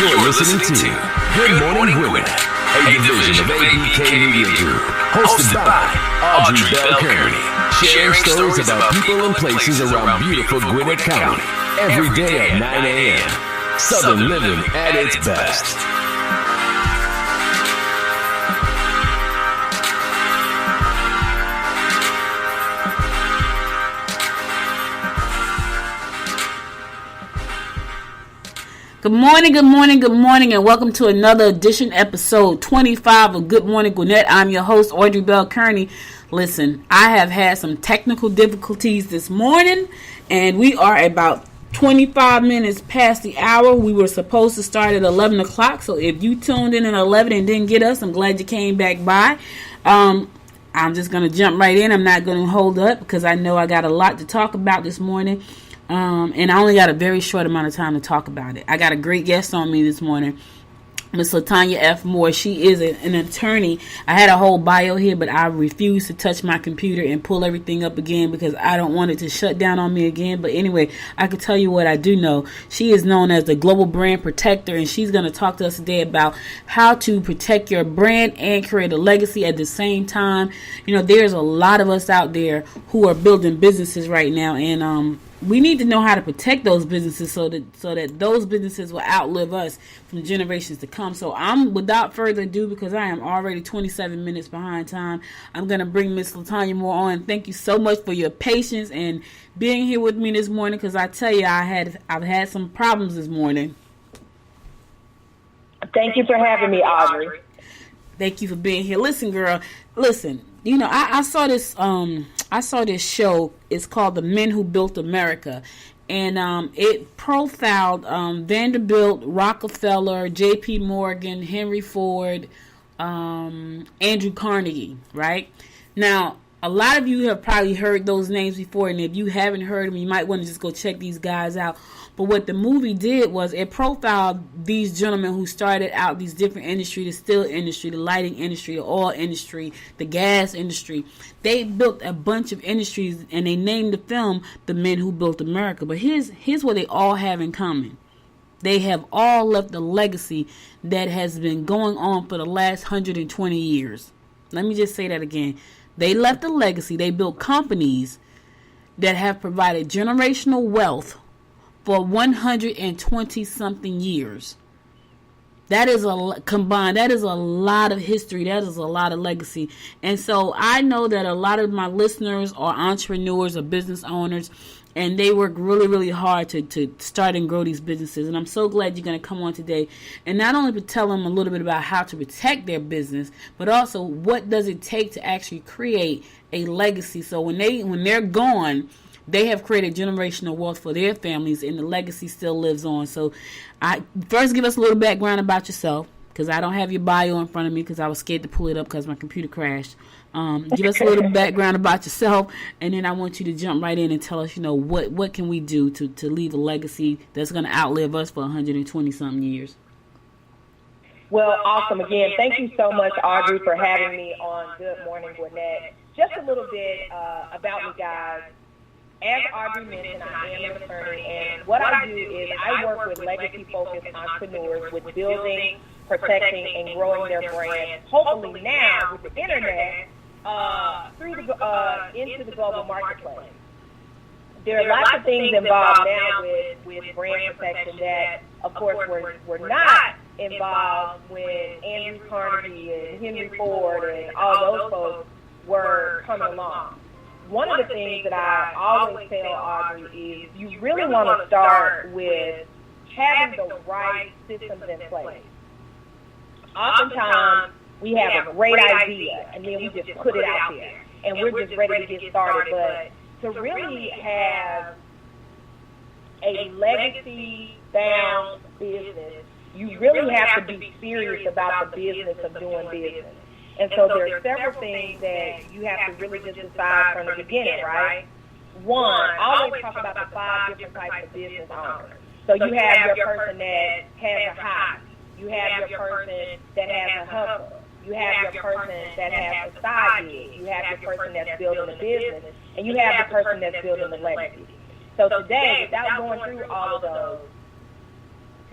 You're listening to Good Morning Gwinnett, a division of ABK Media Group, hosted by Audrey Bell Kearney, sharing stories about people and places around beautiful Gwinnett County, every day at 9 a.m. Southern living at its best. Good morning, good morning, good morning, and welcome to another edition, episode 25 of Good Morning Gwinnett. I'm your host, Audrey Bell Kearney. Listen, I have had some technical difficulties this morning, and we are about 25 minutes past the hour. We were supposed to start at 11 o'clock, so if you tuned in at 11 and didn't get us, I'm glad you came back by. I'm just going to jump right in. I'm not going to hold up because I know I got a lot to talk about this morning. And I only got a very short amount of time to talk about it. I got a great guest on me this morning, Miss LeTonya F. Moore. She is an attorney. I had a whole bio here, but I refuse to touch my computer and pull everything up again because I don't want it to shut down on me again. But anyway, I can tell you what I do know. She is known as the Global Brand Protector, and she's going to talk to us today about how to protect your brand and create a legacy at the same time. You know, there's a lot of us out there who are building businesses right now, and we need to know how to protect those businesses so that those businesses will outlive us from generations to come. So I'm, without further ado, because I am already 27 minutes behind time, I'm going to bring Miss LeTonya Moore on. Thank you so much for your patience and being here with me this morning, because I tell you, I've had some problems this morning. Thank you for having me, Audrey. Thank you for being here. Listen, girl, listen. You know, I saw this show. It's called The Men Who Built America, and it profiled Vanderbilt, Rockefeller, J.P. Morgan, Henry Ford, Andrew Carnegie. Right now, a lot of you have probably heard those names before, and if you haven't heard them, you might want to just go check these guys out. But what the movie did was it profiled these gentlemen who started out these different industries: the steel industry, the lighting industry, the oil industry, the gas industry. They built a bunch of industries, and they named the film The Men Who Built America. But here's what they all have in common. They have all left a legacy that has been going on for the last 120 years. Let me just say that again. They left a legacy. They built companies that have provided generational wealth for 120 something years. That is combined. That is a lot of history. That is a lot of legacy. And so I know that a lot of my listeners are entrepreneurs or business owners, and they work really, really hard to start and grow these businesses. And I'm so glad you're going to come on today and not only tell them a little bit about how to protect their business, but also what does it take to actually create a legacy. So when they're gone, they have created generational wealth for their families, and the legacy still lives on. So first give us a little background about yourself, because I don't have your bio in front of me because I was scared to pull it up because my computer crashed. Give us a little background about yourself, and then I want you to jump right in and tell us, what can we do to leave a legacy that's going to outlive us for 120 something years. Well, awesome. Again, thank you so much, Audrey, for having me on Good Morning Gwinnett. Just a little bit about me, guys. As Audrey mentioned, I am an attorney, and what I do is I work with legacy-focused entrepreneurs with building, protecting, and growing their brand, hopefully now with the internet, into the global marketplace. There are lots of things involved now with brand protection that, of course, were not involved when Andrew Carnegie and Henry Ford and all those folks were coming along. One of the things that I always tell Audrey is you really want to start with having the right systems in place. Oftentimes, we have a great idea, and then we just put it out there, and we're just ready to get started. But to really have a legacy-bound business, you really have to be serious about the business of doing business. And so there are several things that you have to really just decide from the beginning, right? One, I always talk about the 5 different types of business owners. So you have your person that has a hobby. You have your person that has a hustle. You have your person that has a side gig. You have your person that's building a business. And you have the person that's building a legacy. So today, without going through all of those,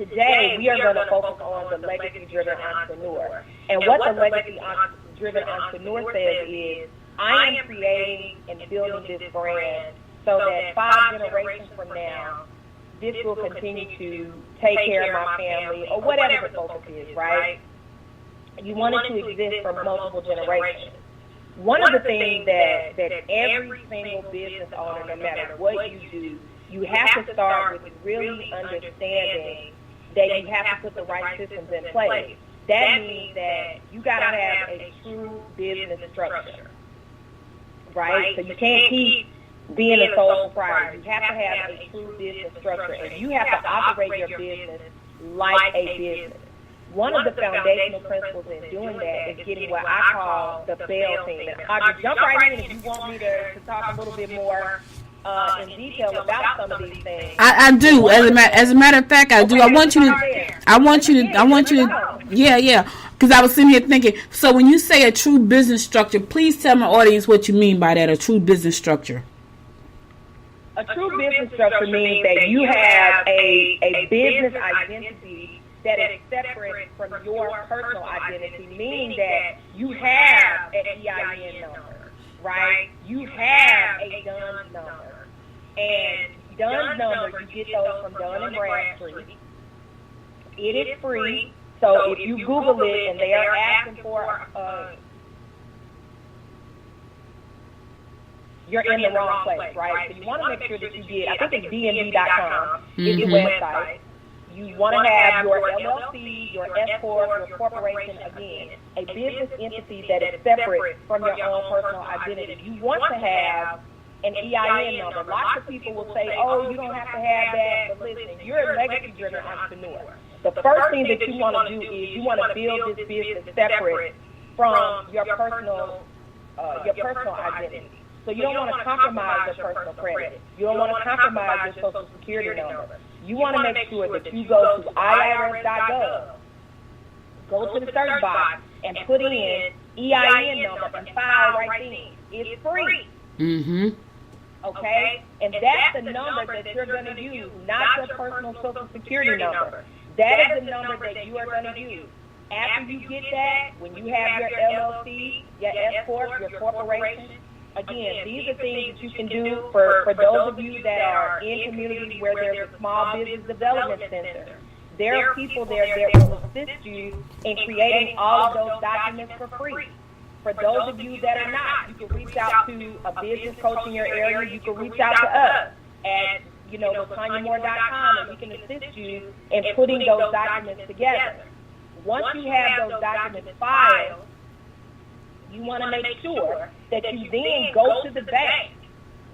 today we are going to focus on the legacy-driven entrepreneur. And what the legacy-driven entrepreneur says is, I am creating and building this brand so that 5 generations from now, this will continue to take care of my family, or whatever the focus is, right? You want it to exist for multiple generations. One of the things that every single business owner, no matter what you do, you have to start with really understanding that you have to put the right systems in place. That means that you got to have a true business structure, right? So you can't keep being a sole proprietor. You have to have a true business structure, and you have to operate your business like a business. One of the foundational principles in doing that is getting what I call the Bell team. And Audrey, jump right in if you want me to talk a little bit more in detail about some of these things. I do. As a matter of fact, I do. Okay, I want you to. Yeah. Because I was sitting here thinking. So when you say a true business structure, please tell my audience what you mean by that. A true business structure. A true business structure means that you have a business identity that is separate from your personal identity, meaning that you have an EIN number, right? You have a DUNS number. And DUNS number, you get those from Dun and Bradstreet. It is free, so if you Google it and they are asking for you're in the wrong place, right? So you want to make sure that you get, I think it's DMV.com, is your website. You want to have your LLC, your S Corp, your corporation, again, a business entity that is separate from your own personal identity. You want to have an EIN number. Lots of people will say, oh, you don't have to have that, but listen, you're a legacy-driven entrepreneur. The first thing that you want to do is you want to build this business separate from your personal identity. So you don't want to compromise your personal credit. You don't want to compromise your Social Security number. You want to make sure that you go to IRS.gov, go to the search box, and put in EIN number and file right then. It's free. Mm-hmm. Okay? And that's the number that you're going to use, not your personal Social Security number. That is the number that you are going to use. After you get that, when you have your LLC, your S Corp, your corporation, again, these are things that you can do for those of you that are in communities where there's a small business development center. There are people there that will assist you in creating all of those documents for free. For those of you that are not, you can reach out to a business coach in your area. You can reach out to us at LeTonyaMoore.com, and we can assist you in putting those documents together. Once you have those documents filed, you want to make sure that you then go to the bank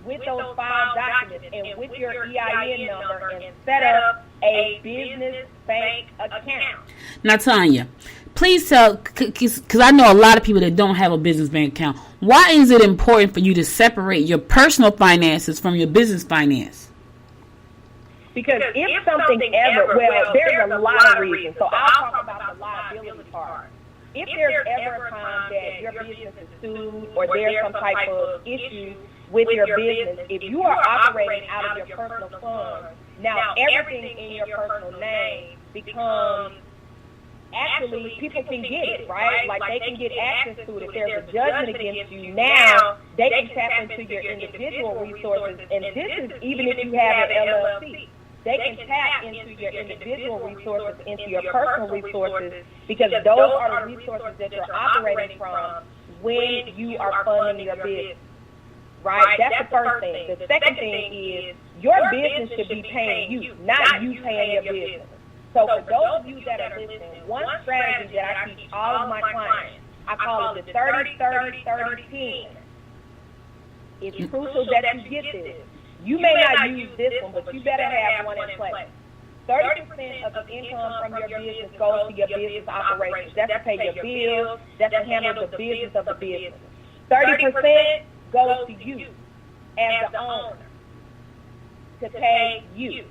with those filed documents and with your EIN number and set up a business bank account. Now, Tanya, please tell, because I know a lot of people that don't have a business bank account. Why is it important for you to separate your personal finances from your business finance? Because if something ever, well, there's a lot of reasons. So I'll talk about the liability part. If there's ever a time that your business is sued or there's some type of issue with your business, if you are operating out of your personal funds, now everything in your personal name becomes, actually, people can get it, right? Like they can get access to it. If there's a judgment against you, now they can tap into your individual resources. And this is even if you have an LLC. They can tap into your individual resources, into your personal resources, because those are the resources that you're operating from when you are funding your business, right? That's the first thing. The second thing is your business should be paying you, not you paying your business. So for those of you that are listening, one strategy that I teach all of my clients, I call it the 30-30-30-10. It's crucial that you get this. You may not use this one, but you better have one in place. 30% of the income from your business goes to your business operations. That's to pay your bills. That's to handle the business of the business. 30% goes to you as the owner to pay you,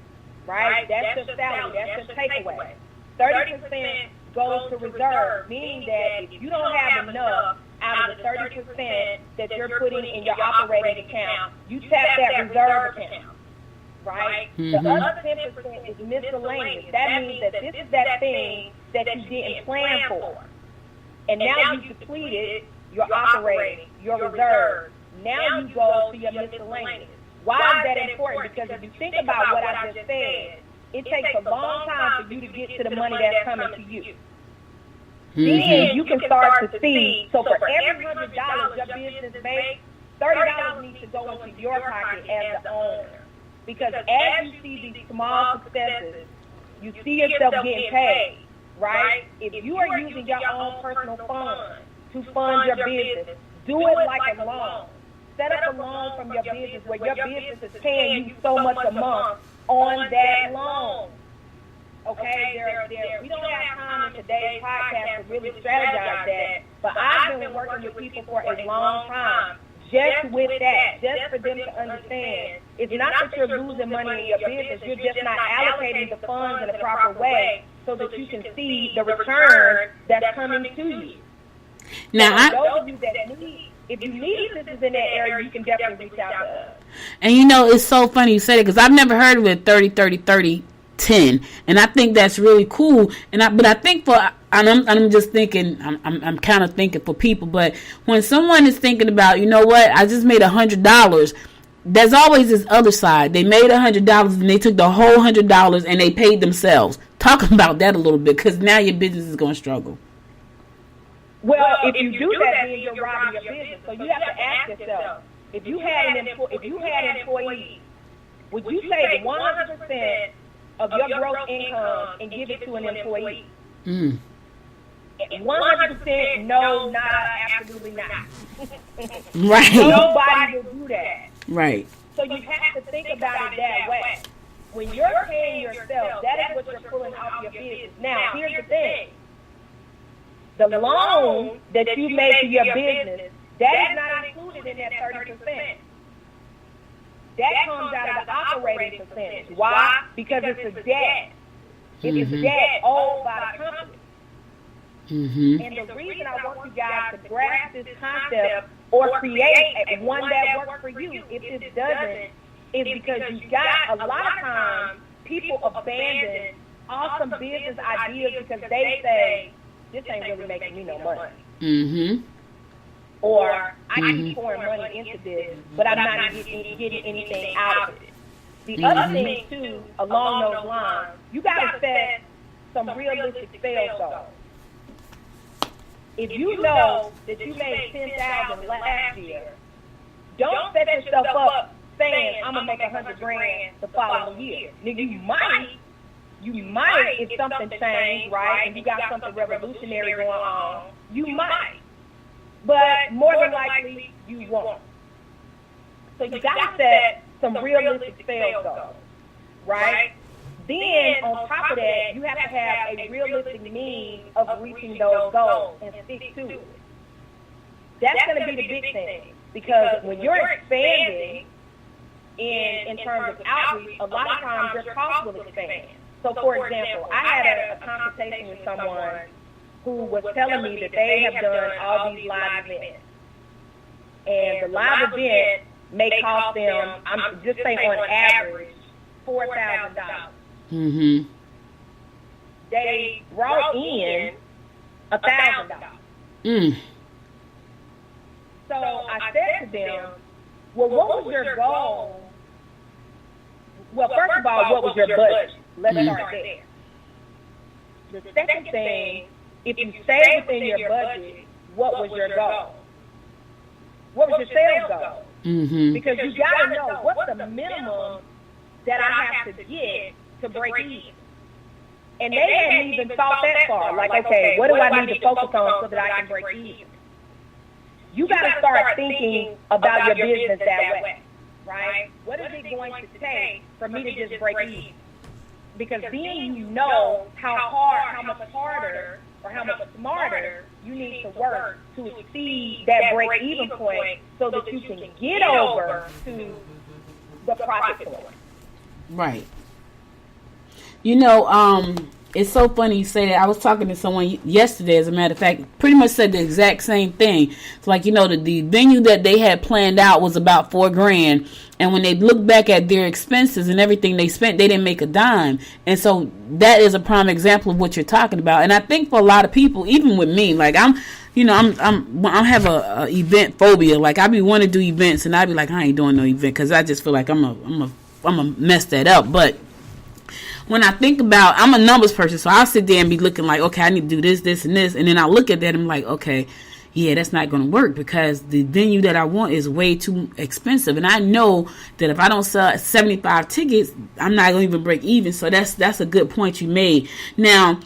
right? That's your salary. That's your takeaway. 30% goes to reserve, meaning that if you don't have enough out of the 30% that you're putting in your operating account, you tap that reserve account, right? Mm-hmm. The other 10% is miscellaneous. That means that this is that thing that you didn't plan for. And now you've depleted your operating, your reserve. Now you go to your miscellaneous. Why is that important? Because if you think about what I just said, it takes a long time for you to get to the money that's coming to you. Then you can start to see, so for every $100 your business makes, $30 needs to go into your pocket as the owner. Because as you see these small successes, you see yourself getting paid, right? If you are using your own personal funds to fund your business, do it like a loan. Set up a loan from your business where your business is paying you so much a month on that loan. Okay, we don't have time in today's podcast to really strategize that, but I've been working with people for a long time just with that, just for them to understand. It's not that you're losing money in your business, you're just not allocating the funds in a proper way so that you can see the return that's coming to you. Now, so those of you that need, if you need assistance in that area, you can definitely reach out to us. And you know, it's so funny you said it because I've never heard of it 30-30-30-10, and I think that's really cool. But I think I'm just thinking, I'm kind of thinking for people. But when someone is thinking about, you know what, I just made $100. There's always this other side. They made $100 and they took the whole $100 and they paid themselves. Talk about that a little bit because now your business is going to struggle. Well, if you do that, then you're robbing your business. So you have to ask yourself, if you had employees, would you take 100% of your gross income and give it to an employee? 100% no, not, absolutely not. Right. Nobody will do that. Right. So you have to think about it that way. When you're paying yourself, that is what you're pulling off your business. Now, here's the thing. The loan that you make to your business, that is not included in that 30%. That comes out of the operating percentage. Why? Because it's a debt. It's a debt owed by the company. And the reason I want you guys to grasp this concept or create one that works for you, if it doesn't, is because you got a lot of times people abandon awesome business ideas because they say, this ain't really making me no money. Or I keep pouring money into this, but I'm not getting anything out of it. The other thing too, along those lines, you gotta set some realistic sales goals. If you know that you made $10,000 last year, don't set yourself up saying I'm gonna make $100,000 the following year. Nigga, you might if something changed, right, and you got something revolutionary going on, you might. But more than likely, you won't. So you gotta set some realistic sales goals, right? Then on top of that, you have to have a realistic means of reaching those goals and stick to it. That's gonna be the big thing because when you're expanding in terms of outreach, a lot of times your costs will expand. So, for example, I had a conversation with someone who was telling me that they have done all these live events. And the live event may cost them, I'm just saying on average, $4,000. They brought in $1,000. So I said to them, well, what was your goal? Well, first of all, what was your budget? Let's start there. The second thing, if you stay within your budget, what was your goal? What was your sales goal? Because you got to know what's the minimum that I have to get to break even. And they hadn't even thought that far. Like, okay, what do I need to focus on so that I can break even? You got to start thinking about your business that way, right? What is it going to take for me to just break even? Because then you know how much harder or how much smarter you need to work to exceed that break-even point so that you can get over to the profit point. Right. You know, it's so funny you say that. I was talking to someone yesterday, as a matter of fact, pretty much said the exact same thing. It's like, the venue that they had planned out was about $4,000. And when they look back at their expenses and everything they spent, they didn't make a dime. And so that is a prime example of what you're talking about. And I think for a lot of people, even with me, like I have a event phobia. Like I be want to do events and I be like, I ain't doing no event because I just feel like I'm a mess that up. But when I think about, I'm a numbers person, so I'll sit there and be looking like, okay, I need to do this, this, and this. And then I look at that and I'm like, okay, yeah, that's not going to work because the venue that I want is way too expensive. And I know that if I don't sell 75 tickets, I'm not going to even break even. So that's a good point you made. Now,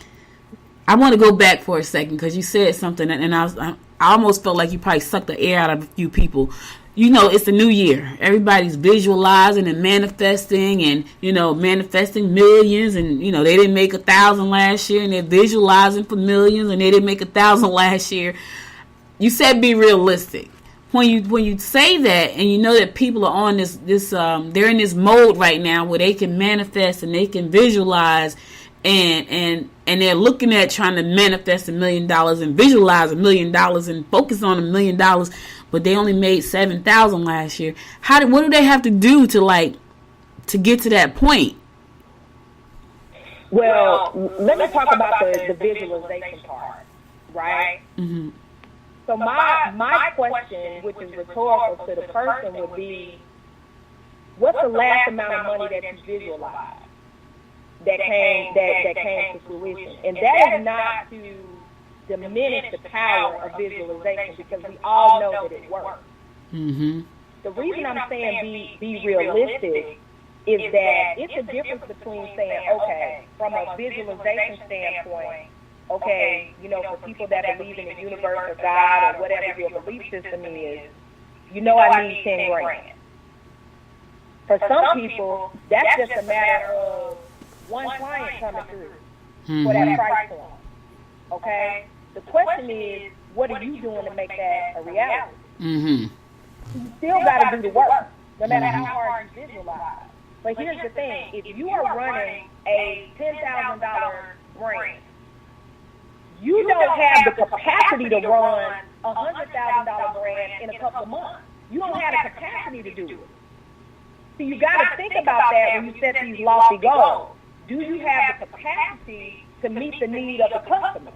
I want to go back for a second because you said something and I almost felt like you probably sucked the air out of a few people. It's a new year. Everybody's visualizing and manifesting and, manifesting millions and, they didn't make 1,000 last year and they're visualizing for millions and they didn't make 1,000 last year. You said be realistic. When you say that and you know that people are on this they're in this mode right now where they can manifest and they can visualize and they're looking at trying to manifest $1 million and visualize $1 million and focus on $1 million, but they only made 7,000 last year. What do they have to do to get to that point? Well, let me talk about the visualization part, right? Mm-hmm. So my question, which is rhetorical to the person, would be, what's the last amount of money that you visualized that came to fruition? And that is not to diminish the power of visualization because we all know that it works. Mm-hmm. The reason I'm saying be realistic is that it's a difference between saying, okay, from a visualization standpoint, okay, for people that believe in the universe or God or whatever your belief system is, I need 10 grand. For some people, that's just a matter of one client coming through for that price point. Okay? The question is, what are you doing to make that a reality? Mm-hmm. You still got to do the work, no matter how hard you visualize. But here's the thing. If you are running a $10,000 brand, you don't have the capacity to run a $100,000 brand in a couple of months. You don't have the capacity to do it. So you got to think about that when you set these lofty goals. Do you have the capacity to meet the need of the customer?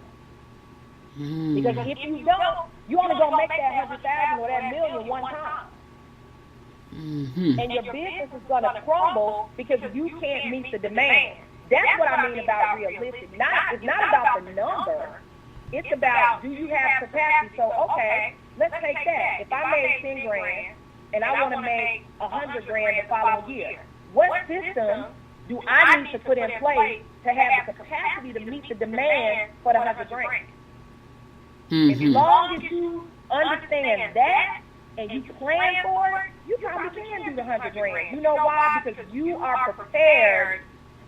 Because if you don't, you only gonna make that 100,000 or that $1 million one time. Mm-hmm. And your business is gonna crumble because you can't meet the demand. That's what I mean about realistic. It's not about the number. It's about, do you have capacity? So, okay, let's take that. If I made 10 grand and I want to make 100 grand the following year, what system do I need to put in place to have the capacity to meet the demand for the 100 grand? As long as you understand that and you plan for it, you probably can do the 100 grand. You know why? Because you are prepared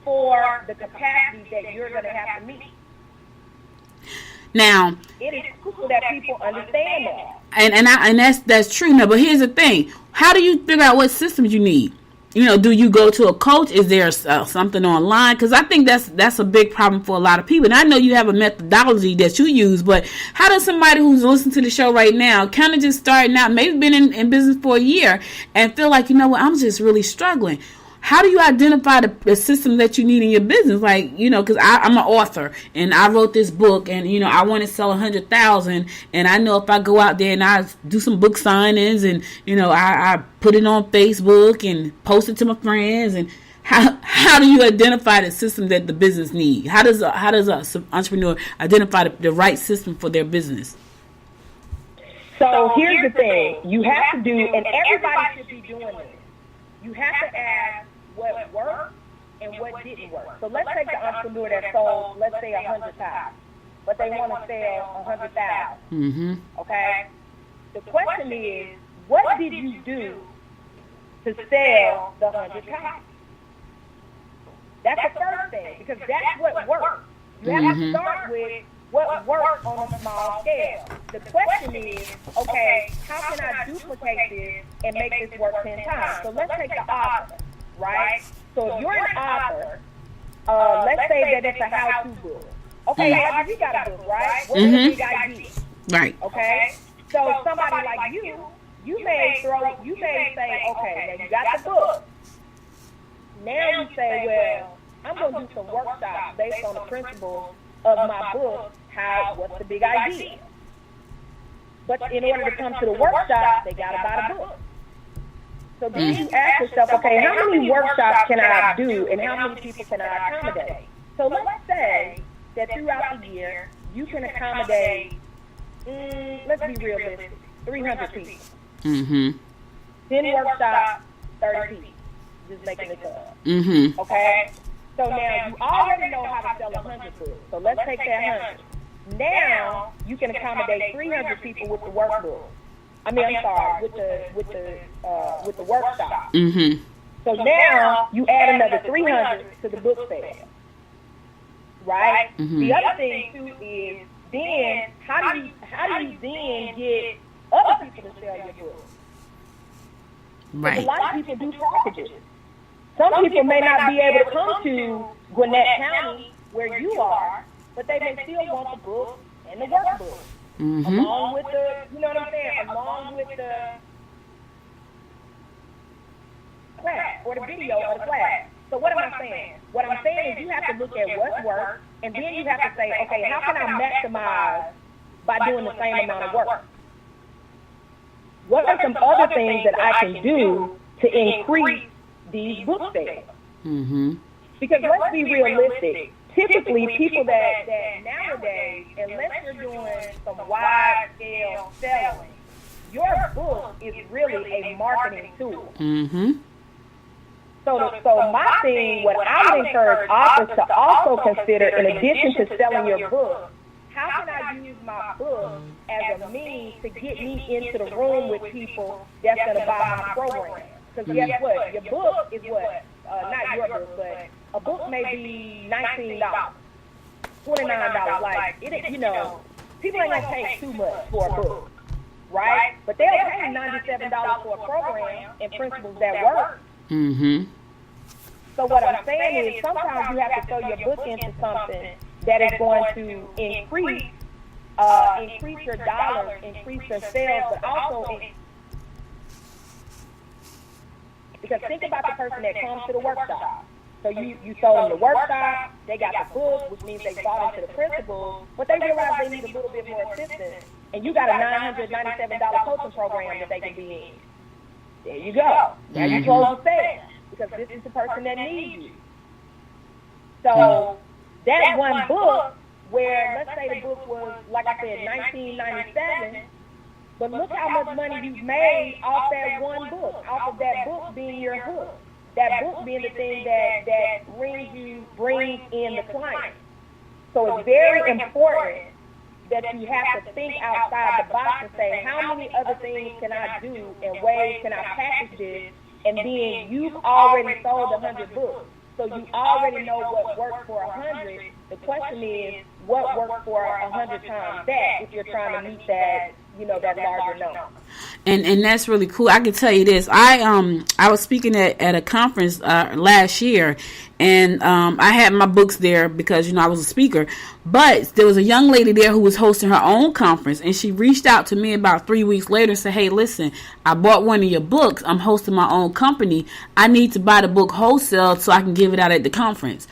for the capacity that you're going to have to meet. Now, it is crucial that people understand that. And that's true. Now, but here's the thing: how do you figure out what systems you need? Do you go to a coach? Is there something online? Because I think that's a big problem for a lot of people. And I know you have a methodology that you use, but how does somebody who's listening to the show right now, kind of just starting out, maybe been in business for a year, and feel like, I'm just really struggling? How do you identify the system that you need in your business? Like, because I'm an author and I wrote this book and, I want to sell 100,000. And I know if I go out there and I do some book signings and, I put it on Facebook and post it to my friends. And how do you identify the system that the business needs? How does an entrepreneur identify the right system for their business? So here's the thing. You have to do, and everybody should be doing this. You have to ask what worked and what didn't work. So let's take the entrepreneur that sold, let's say 100,000, but they want to sell 100,000. Mm-hmm. Okay. The question is, what did you do to sell the 100,000? That's the first thing, because that's what worked. You have to start with what worked on a small scale. The question is, okay, how can I duplicate this and make this work 10 times? So let's take the author, right? So if you're an author let's say that it's a how-to book. Okay, Audrey, you got a book, right? What's the big idea? Right. Okay? So somebody like you may say, okay, now you got the book. Now you say, well, I'm going to do some workshops based on the principles of my book, what's the big idea? But in order to come to the workshop, they got to buy the book. So then you ask yourself, okay, how many workshops can I do and how many people can I accommodate? So let's say that throughout the year, you can accommodate, let's be realistic, 300 people. 10 workshops, 30 people. Just making it up. Okay? So now you already know how to sell 100 books. So let's take that 100. Now you can accommodate 300 people with the workbook. I'm sorry, with the workshop. So now you add another 300 to the book sale, right? The other thing too is then how do you then get other people to sell your book? Right. A lot of people do packages. Some people may not be able to come to Gwinnett County where you are, but they may still want the book and the workbook. Along with the, you know what I'm saying, along with the class or the video or the class. So what am I saying? What I'm saying is you have to look at what's work, and then you have to say, okay, how can I maximize by doing the same amount of work? What are some other things that I can do to increase these book sales? Because let's be realistic. Typically, people that nowadays, unless you're doing some wide-scale selling, your book is really a marketing tool. So my thing, what I would encourage authors to also consider, in addition to selling your book, how can I use my book as a means to get me into the room with people that's going to buy my program? Because guess what? Your book is what? Not your book, but a book may be $19, $29. Like, people ain't going to pay too much for a book, right? But they'll pay $97 for a program and principles that work. So what I'm saying is sometimes you have to throw your book into something that is going to increase your dollars, increase your sales, but also because think about the person that comes to the workshop. So you sold them the workshop, they got the book, which means they bought into the principles, but they realize they need a little bit more assistance, and you got a $997 coaching program that they can be in. There you go. Now you close the sale because this is the person that needs you. So that one book, where let's say the book was, like I said, $19.97, but look how much money you've made off that one book, off of that book being your hook, that book being the thing that brings in the client. So it's very important that you have to think outside the box and say, how many other things can I do and ways can I package this? And then you've already sold 100 books. So you already know what worked for 100. The question is, what worked for 100 times that if you're trying to meet that, that larger number. And that's really cool. I can tell you this. I was speaking at a conference last year, and I had my books there because I was a speaker. But there was a young lady there who was hosting her own conference, and she reached out to me about 3 weeks later and said, "Hey, listen, I bought one of your books. I'm hosting my own company. I need to buy the book wholesale so I can give it out at the conference."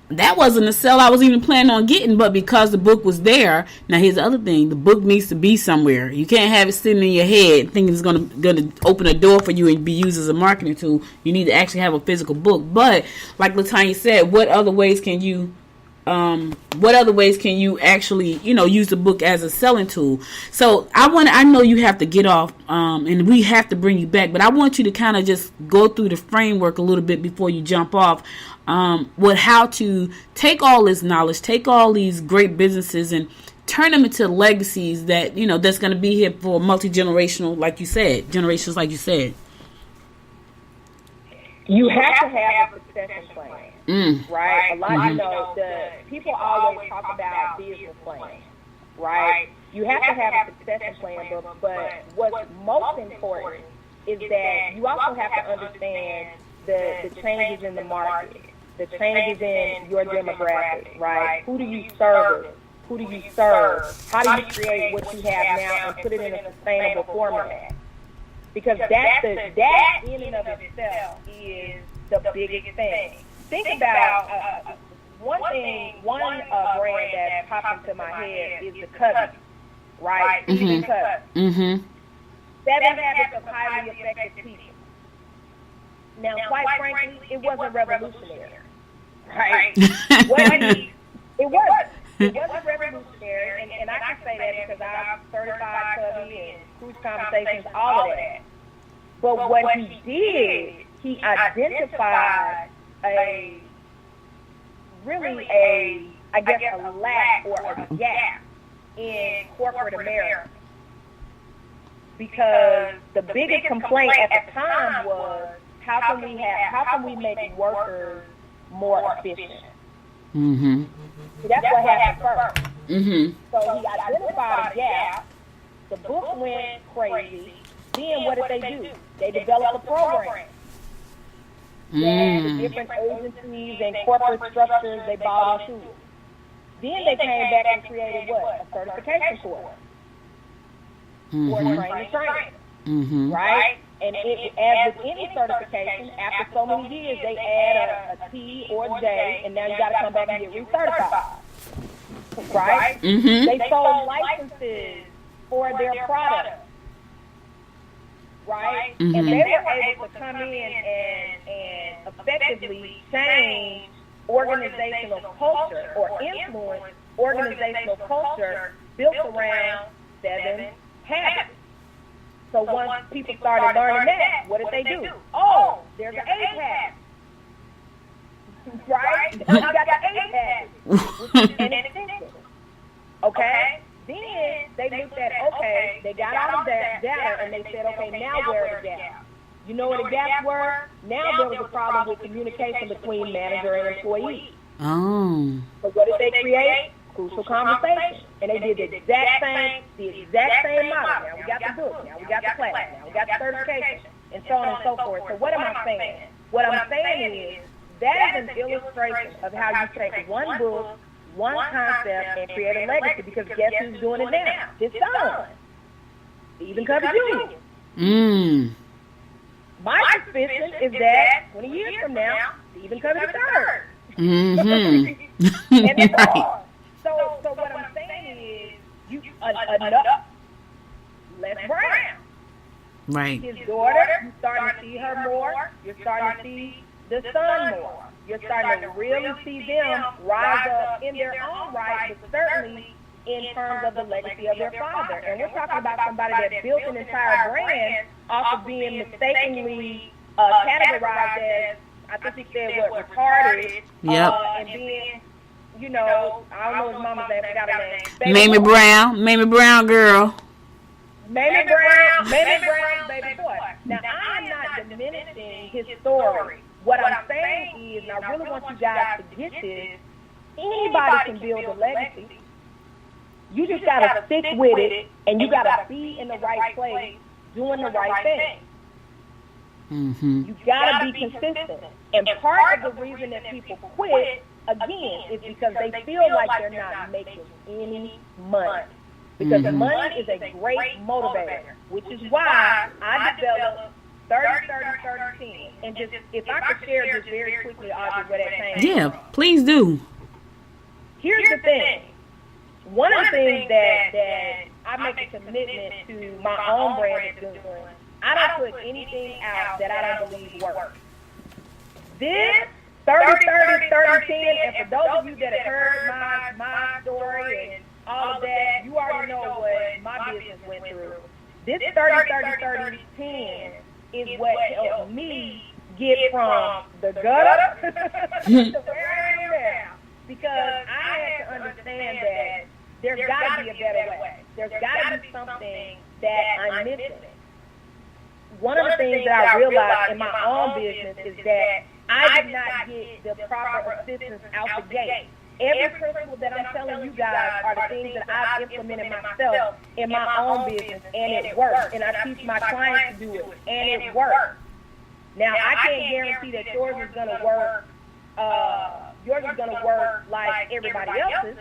That wasn't a sale I was even planning on getting, but because the book was there. Now here's the other thing: the book needs to be somewhere. You can't have it sitting in your head thinking it's going to open a door for you and be used as a marketing tool. You need to actually have a physical book. But like LeTonya said, what other ways can you actually use the book as a selling tool? So I know you have to get off, and we have to bring you back, but I want you to kind of just go through the framework a little bit before you jump off. With how to take all this knowledge, take all these great businesses and turn them into legacies that, that's going to be here for multi-generational, like you said, generations, like you said. You have to have a succession plan, right? A lot, the people always talk about business plans, right? You have to have a succession plan, but what's most important is that you also have to understand the changes in the market. the changes in your demographic, right? Who do you service? Who do you serve? How do you create what you have now and put it in a sustainable format? Because that in and of itself is the biggest thing. Think about one brand that pops into my head is the Cousins, right? Mm-hmm. Cousins. 7 Habits of Highly Effective People. Now, quite frankly, it wasn't revolutionary, right? It wasn't revolutionary, and I can say that because I'm certified Covey and cruise conversations, all of that. But what he did, he identified a lack or a gap in corporate America. Because the biggest complaint at the time was, how can we make workers more efficient? Mm-hmm. So that's what happened first. Mm-hmm. So he identified a gap. The book went crazy. Then what did they do? They developed a program. They had different agencies and corporate structures they bought into it. Then they came back and created what? A certification course. For training. Mm-hmm. Right? And as with any certification, after so many years, they add a T or a J, and now you got to come back and get recertified. Right? Mm-hmm. They sold licenses for their products. Right? Mm-hmm. And they were able to come in and effectively change organizational culture or influence organizational culture built around 7 habits. So once people started learning that, what did they do? Oh, there's an 8 habit. Right? Now we got the 8 habit, which is inexpensive. Okay? Then they looked at, okay, they got all of that data and they said, okay, now where are the gaps? You know what the gaps were? Now there was a problem with communication between manager and employee. Oh. So what did they create? Crucial Conversation. And they did the exact same model. Now we got the book. Now we got the class. Now we got the certification. And so on and so forth. So what am I saying? What I'm saying is that is an illustration of how you take one book, one concept, and create a legacy. Because guess who's doing it now? His son. Stephen Covey Jr. My suspicion is that 20 years from now, Stephen Covey III. Mm-hmm. And it's hard. So what I'm saying is, enough, less Brown. Right. His daughter, you're starting to see her more. You're starting to see the son more. You're starting to really see them rise up in their own right, but certainly in terms of the legacy of their father. And we're talking about somebody that built an entire brand off of being mistakenly categorized as, I think he said, retarded. Yep. And being, I don't know his mama's name, I got her name. Mamie Brown girl. Mamie Brown, baby boy. Now, I'm not diminishing his story. What I'm saying is, and I really want you guys to get this, anybody can build a legacy. You just got to stick with it, and you got to be in the right place, doing the right thing. Mm-hmm. You got to be consistent. And part of the reason that people quit, again, is because they feel like they're not making any money. Because money is a great motivator, which is why I developed 30-30-30-10. And just, if I could share this very quickly, Audrey, where that came Yeah, from. please do. Here's the thing. One of the things that I make a commitment to my own brand is doing, I don't put anything out that I don't believe works. This 30-30-30-10, and for those of you that have heard my story and all of that, you already know what my business went through. This 30-30-30-10 is what helped me get from the gutter to where I am now. Because I had to understand that there's got to be a better way. There's got to be something that I'm missing. One of the things that I realized in my own business is that I did not get the proper assistance out the gate. Every principle that I'm telling you guys are the things that I've implemented myself in my own business, and it works. And I teach my clients to do it, and it works. Now, I can't guarantee that yours is going to work yours is going to work like everybody else's,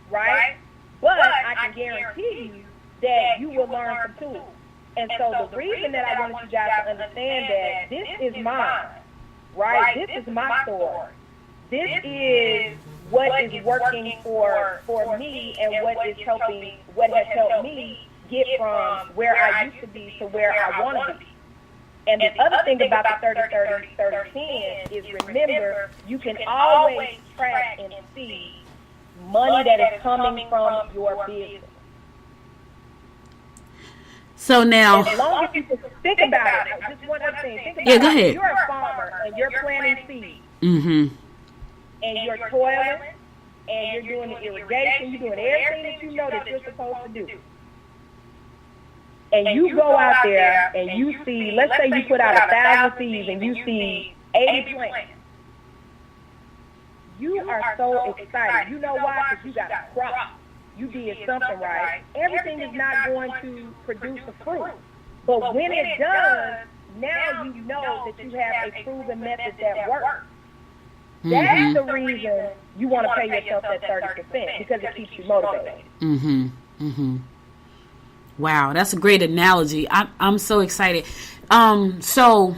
right? But I can guarantee you that you will learn some tools. And so the reason that I wanted you guys to understand that this is mine, right? This is my story. This is what is working for me and what has helped me get from where I used to be to where I want to be. And the other thing about the 30-30-30-10 is, remember, you can always track and see money that is coming from your business. So now, as long as you can think about it, just one other thing. Think about yeah, go ahead. If you're a farmer and you're planting seeds, mm-hmm. and you're toiling, and you're doing the irrigation, you're doing everything that you know that you're supposed to do. And you go out there and you see, let's say you put out 1,000 seeds and you see 80 plants. You are so excited. You know why? Because you got a crop. You did something right. Everything is not going to produce a fruit. But when it does, now you know that you have a proven method that works. That's the reason you want to pay yourself that 30%, because it keeps you motivated. Mm-hmm. Mm-hmm. Wow, that's a great analogy. I'm so excited. So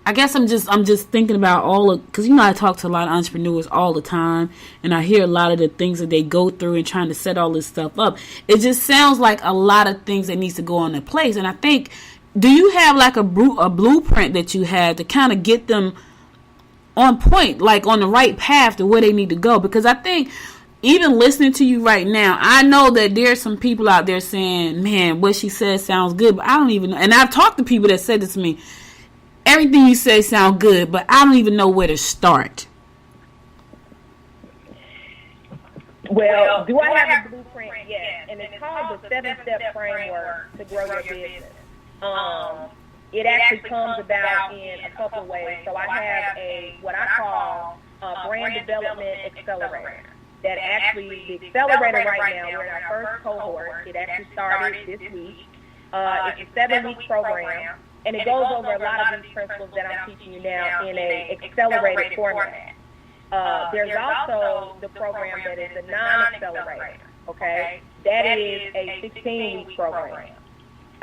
I guess I'm just thinking about because I talk to a lot of entrepreneurs all the time, and I hear a lot of the things that they go through and trying to set all this stuff up. It just sounds like a lot of things that needs to go into place. And I think, do you have like a blueprint that you have to kind of get them on point, like on the right path to where they need to go? Because I think, even listening to you right now, I know that there's some people out there saying, man, what she says sounds good, but I don't even know. And I've talked to people that said this to me. Everything you say sounds good, but I don't even know where to start. Well, do I have a blueprint? Yes. And it's called the 7-step framework to grow your business. It actually comes about in a couple of ways. So I have what I call a brand development accelerator. That actually, the accelerator right now, we're in our first cohort. It actually started this week. It's a 7-week program, and it goes over a lot of these principles that I'm teaching you now in an accelerated format. There's also the program that is a non-accelerator, okay? That is a 16-week program.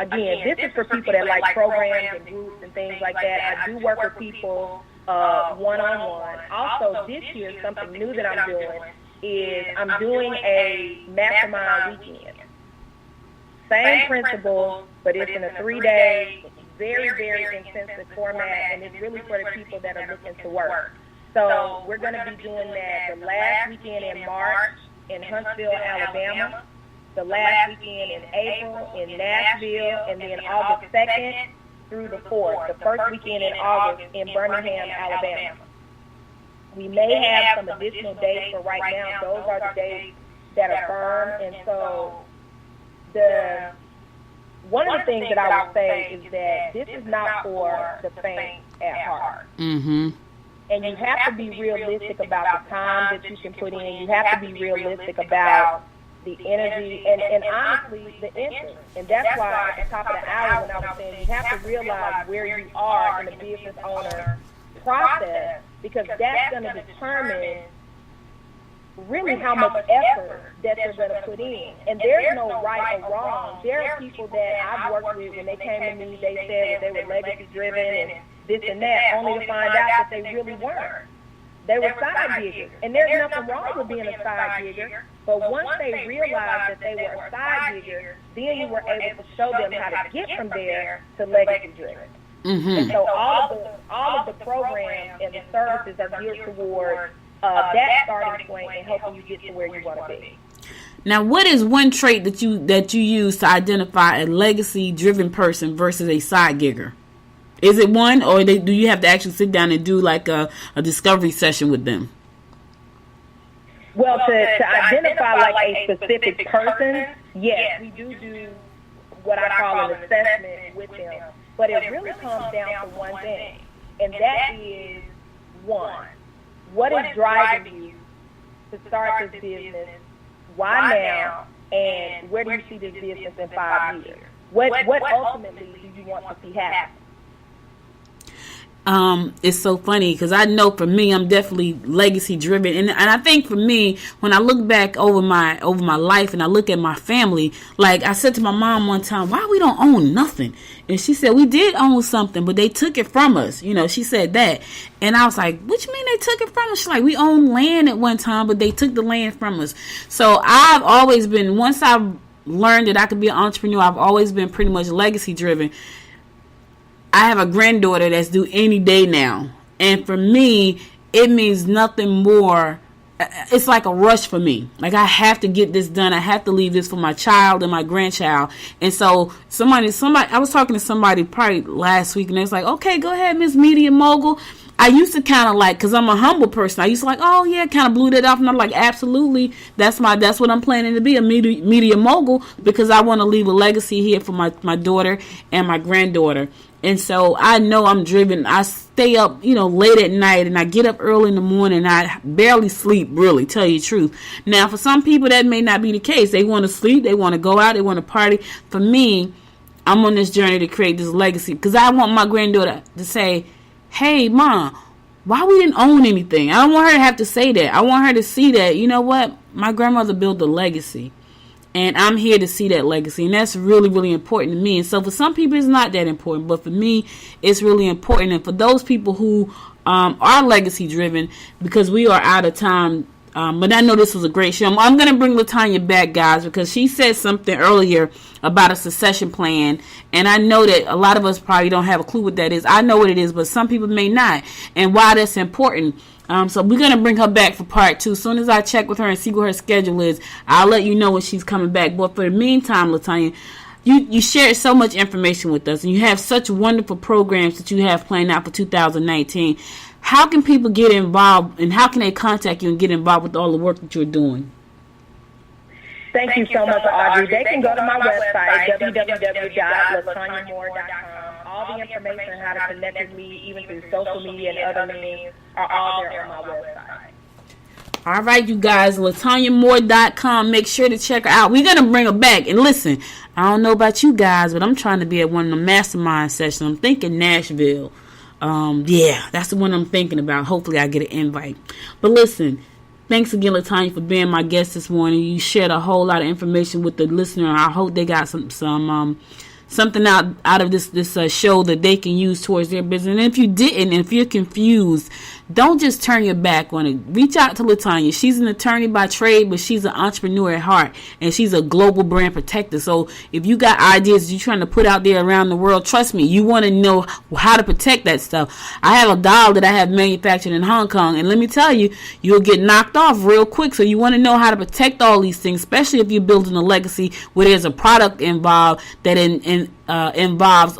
Again, this is for people that like programs and groups and things like that. I do work with people one-on-one. Also, this year, something new that I'm doing is I'm doing a mastermind weekend. Same principles, but it's in a 3-day, very, very intensive format, and it's really for the people that are looking to work. So we're going to be doing that the last weekend in March in Huntsville, Alabama, the last weekend in April in Nashville, and then August 2nd through the 4th, the first weekend in August in Birmingham, Alabama. We may have some additional dates, but right now those are the dates that are firm. And so one of the things that I would say is that this is not for the faint at heart. Mm-hmm. And you have to be realistic about the time that you can put in. You have to be realistic about the energy and honestly the interest. And that's why at the top of the hour when I was saying you have to realize where you are in the business owner process, because that's going to determine really how much effort that they're going to put in. And there's no right or wrong. There are people that I've worked with, when they came to me, they said that they were legacy driven and this and that, only to find out that they really weren't. They were side giggers. And there's nothing wrong with being a side gigger, but once they realized that they were a side gigger, then you were able to show them how to get from there to legacy driven. Mm-hmm. And so all of the programs and the services are geared toward that starting point and helping you get to where you want to be. Now, what is one trait that you use to identify a legacy-driven person versus a side gigger? Is it one, or do you have to actually sit down and do like a discovery session with them? Well, to identify like a specific person, yes, we do what I call an assessment with them. But it really comes down to one thing, and that is, one, what is driving you to start this business? Why now? And where do you see this business in 5 years? What ultimately do you want to see happen? it's so funny because I know for me, I'm definitely legacy driven, and I think for me, when I look back over my life and I look at my family, like I said to my mom one time, why we don't own nothing? And she said, we did own something, but they took it from us. You know, she said that. And I was like, what you mean they took it from us? She's like, we owned land at one time, but they took the land from us. So I've always been, once I learned that I could be an entrepreneur, I've always been pretty much legacy driven. I have a granddaughter that's due any day now. And for me, it means nothing more. It's like a rush for me. Like, I have to get this done. I have to leave this for my child and my grandchild. And so somebody, I was talking to somebody probably last week, and they was like, okay, go ahead, Miss Media Mogul. I used to kind of like, because I'm a humble person, I used to like, oh yeah, kind of blew that off. And I'm like, absolutely, that's what I'm planning to be, a media mogul, because I want to leave a legacy here for my daughter and my granddaughter. And so I know I'm driven. I stay up, late at night, and I get up early in the morning. I barely sleep, really, tell you the truth. Now, for some people, that may not be the case. They want to sleep, they want to go out, they want to party. For me, I'm on this journey to create this legacy, because I want my granddaughter to say, hey, Mom, why we didn't own anything? I don't want her to have to say that. I want her to see that, you know what? My grandmother built a legacy, and I'm here to see that legacy, and that's really, really important to me. And so for some people, it's not that important, but for me, it's really important. And for those people who are legacy driven, because we are out of time, but I know this was a great show. I'm going to bring LeTonya back, guys, because she said something earlier about a succession plan. And I know that a lot of us probably don't have a clue what that is. I know what it is, but some people may not. And why that's important. So we're going to bring her back for part 2. As soon as I check with her and see what her schedule is, I'll let you know when she's coming back. But for the meantime, LeTonya, you shared so much information with us, and you have such wonderful programs that you have planned out for 2019. How can people get involved, and how can they contact you and get involved with all the work that you're doing? Thank you so much, Audrey. They can go to my website, www.LeTonyaMoore.com. All the information on how to connect with me, even through social media and other means, are all there on my website. All right, you guys, LeTonyaMoore.com. Make sure to check her out. We're going to bring her back. And listen, I don't know about you guys, but I'm trying to be at one of the mastermind sessions. I'm thinking Nashville. Yeah, that's the one I'm thinking about. Hopefully I get an invite. But listen, thanks again, LeTonya, for being my guest this morning. You shared a whole lot of information with the listener. I hope they got something out of this show that they can use towards their business. And if you didn't, and if you're confused, don't just turn your back on it. Reach out to LeTonya. She's an attorney by trade, but she's an entrepreneur at heart, and she's a global brand protector. So if you got ideas you're trying to put out there around the world, trust me, you want to know how to protect that stuff. I have a doll that I have manufactured in Hong Kong, and let me tell you, you'll get knocked off real quick. So you want to know how to protect all these things, especially if you're building a legacy where there's a product involved that involves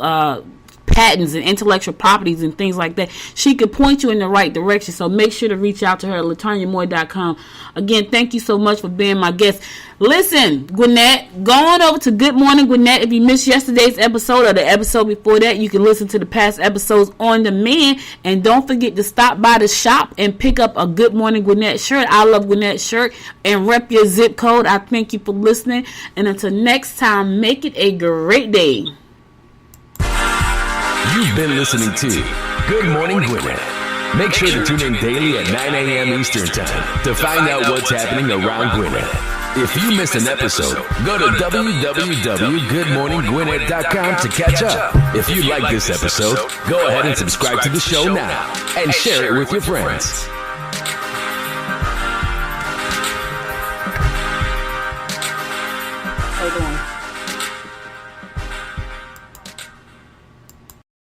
patents and intellectual properties and things like that. She could point you in the right direction. So make sure to reach out to her at LeTonyaMoore.com. Again, thank you so much for being my guest. Listen, Gwinnett, go on over to Good Morning Gwinnett. If you missed yesterday's episode or the episode before that, you can listen to the past episodes on demand. And don't forget to stop by the shop and pick up a Good Morning Gwinnett shirt. I love Gwinnett shirt, and rep your zip code. I thank you for listening. And until next time, make it a great day. You've been listening to Good Morning Gwinnett. Make sure to tune in daily at 9 a.m. Eastern Time to find out what's happening around Gwinnett. If you missed an episode, go to www.goodmorninggwinnett.com to catch up. If you like this episode, go ahead and subscribe to the show now and share it with your friends.